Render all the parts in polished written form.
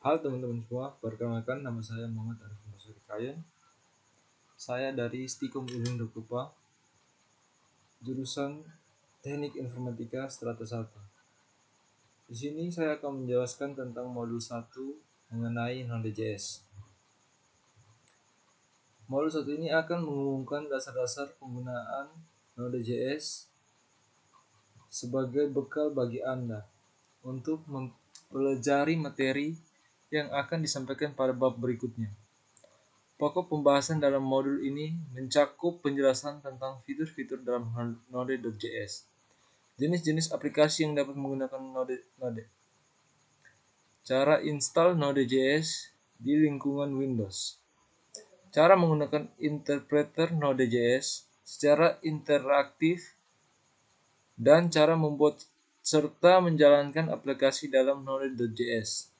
Halo teman-teman semua, perkenalkan nama saya Muhammad Arif Kayen. Saya dari Stikom Ujung Dokupa, jurusan Teknik Informatika Strata 1. Di sini saya akan menjelaskan tentang modul 1 mengenai Node.js. Modul 1 ini akan mengumumkan dasar-dasar penggunaan Node.js sebagai bekal bagi Anda untuk mempelajari materi yang akan disampaikan pada bab berikutnya. Pokok pembahasan dalam modul ini mencakup penjelasan tentang fitur-fitur dalam Node.js, jenis-jenis aplikasi yang dapat menggunakan Node, cara install Node.js di lingkungan Windows, cara menggunakan interpreter Node.js secara interaktif, dan cara membuat serta menjalankan aplikasi dalam Node.js.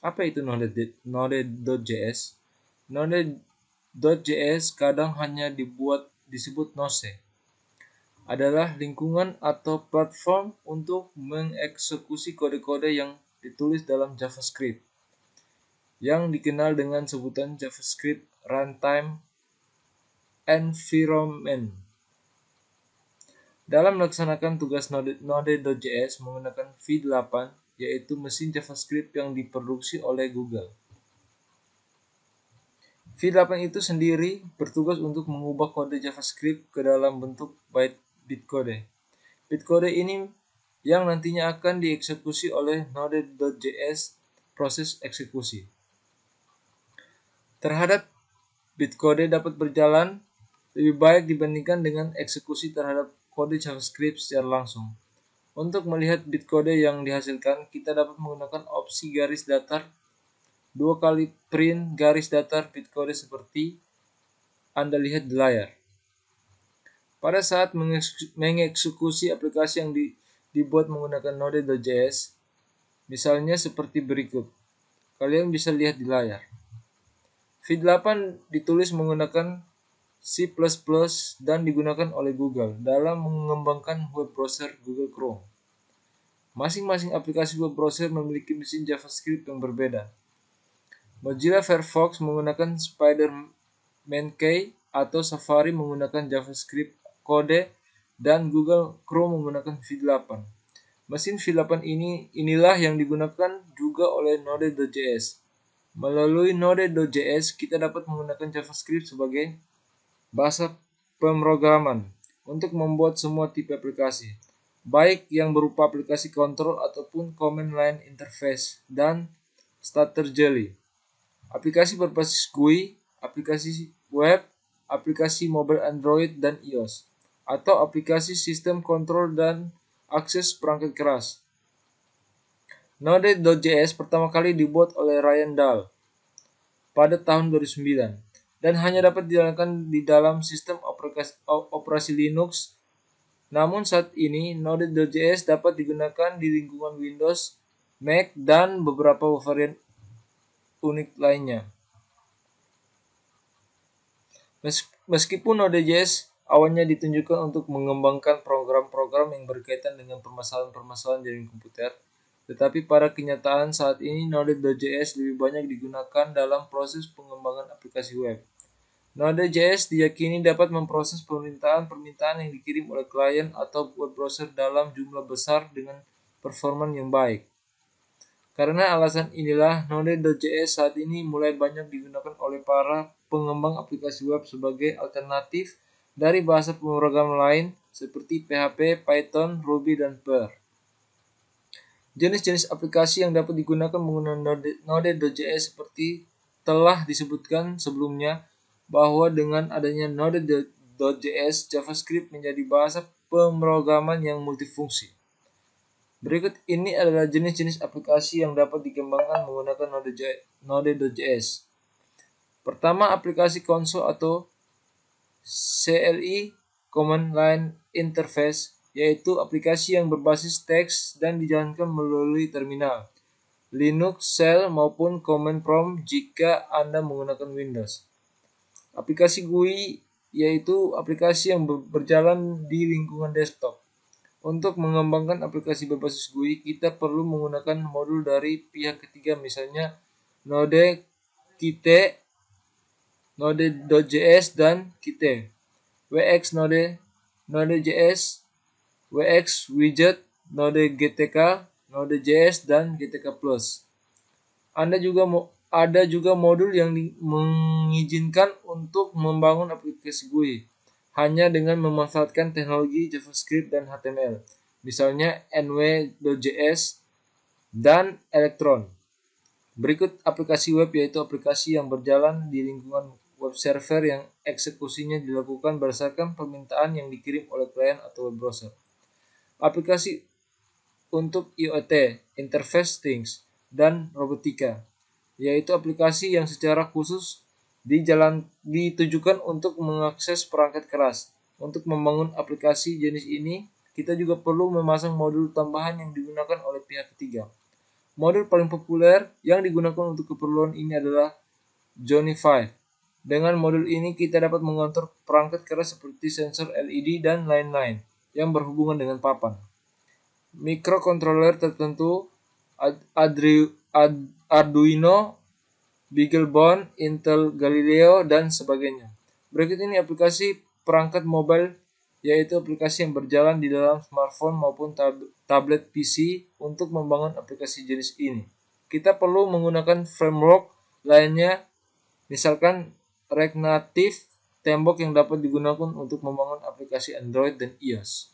Apa itu Node.js? Node.js kadang hanya disebut Node, adalah lingkungan atau platform untuk mengeksekusi kode-kode yang ditulis dalam JavaScript, yang dikenal dengan sebutan JavaScript Runtime Environment. Dalam melaksanakan tugas Node.js menggunakan V8, yaitu mesin JavaScript yang diproduksi oleh Google. V8 itu sendiri bertugas untuk mengubah kode JavaScript ke dalam bentuk bytecode. Bytecode ini yang nantinya akan dieksekusi oleh Node.js proses eksekusi. Terhadap bytecode dapat berjalan lebih baik dibandingkan dengan eksekusi terhadap kode JavaScript secara langsung. Untuk melihat bytecode yang dihasilkan, kita dapat menggunakan opsi garis datar 2 kali print garis datar bytecode seperti Anda lihat di layar. Pada saat mengeksekusi aplikasi yang dibuat menggunakan Node.js, misalnya seperti berikut. Kalian bisa lihat di layar. V8 ditulis menggunakan C++ dan digunakan oleh Google dalam mengembangkan web browser Google Chrome. Masing-masing aplikasi web browser memiliki mesin JavaScript yang berbeda. Mozilla Firefox menggunakan Spider-Man-Key atau Safari menggunakan JavaScript Code dan Google Chrome menggunakan V8. Mesin V8 inilah yang digunakan juga oleh Node.js. Melalui Node.js kita dapat menggunakan JavaScript sebagai bahasa pemrograman untuk membuat semua tipe aplikasi, baik yang berupa aplikasi kontrol ataupun command line interface dan starter jelly. Aplikasi berbasis GUI, aplikasi web, aplikasi mobile Android dan iOS, atau aplikasi sistem kontrol dan akses perangkat keras. Node.js pertama kali dibuat oleh Ryan Dahl pada tahun 2009 dan hanya dapat dijalankan di dalam sistem operasi Linux. Namun saat ini Node.js dapat digunakan di lingkungan Windows, Mac, dan beberapa varian unik lainnya. Meskipun Node.js awalnya ditunjukkan untuk mengembangkan program-program yang berkaitan dengan permasalahan-permasalahan jaringan komputer, tetapi pada kenyataan saat ini Node.js lebih banyak digunakan dalam proses pengembangan aplikasi web. Node.js diyakini dapat memproses permintaan yang dikirim oleh klien atau web browser dalam jumlah besar dengan performa yang baik. Karena alasan inilah, Node.js saat ini mulai banyak digunakan oleh para pengembang aplikasi web sebagai alternatif dari bahasa pemrograman lain seperti PHP, Python, Ruby, dan Perl. Jenis-jenis aplikasi yang dapat digunakan menggunakan Node.js seperti telah disebutkan sebelumnya, bahwa dengan adanya Node.js, JavaScript menjadi bahasa pemrograman yang multifungsi. Berikut ini adalah jenis-jenis aplikasi yang dapat dikembangkan menggunakan Node.js. Pertama, aplikasi konsol atau CLI, Command Line Interface, yaitu aplikasi yang berbasis teks dan dijalankan melalui terminal, Linux, Shell, maupun Command Prompt jika Anda menggunakan Windows. Aplikasi GUI, yaitu aplikasi yang berjalan di lingkungan desktop. Untuk mengembangkan aplikasi berbasis GUI, kita perlu menggunakan modul dari pihak ketiga, misalnya Node Qt, Node.js, dan Qt. WX Node.js, WX Widget, Node GTK, Node.js, dan GTK+. Ada juga modul yang mengizinkan untuk membangun aplikasi GUI hanya dengan memanfaatkan teknologi JavaScript dan HTML, misalnya nw.js dan Electron. Berikut aplikasi web, yaitu aplikasi yang berjalan di lingkungan web server yang eksekusinya dilakukan berdasarkan permintaan yang dikirim oleh klien atau web browser. Aplikasi untuk IoT, Interface Things, dan robotika, yaitu aplikasi yang secara khusus ditujukan untuk mengakses perangkat keras. Untuk membangun aplikasi jenis ini, kita juga perlu memasang modul tambahan yang digunakan oleh pihak ketiga. Modul paling populer yang digunakan untuk keperluan ini adalah Johnny 5. Dengan modul ini kita dapat mengontrol perangkat keras seperti sensor LED dan lain-lain yang berhubungan dengan papan, mikrokontroler tertentu, Arduino, BeagleBone, Intel Galileo, dan sebagainya. Berikut ini aplikasi perangkat mobile, yaitu aplikasi yang berjalan di dalam smartphone maupun tablet PC untuk membangun aplikasi jenis ini. Kita perlu menggunakan framework lainnya, misalkan React Native, Tembok yang dapat digunakan untuk membangun aplikasi Android dan iOS.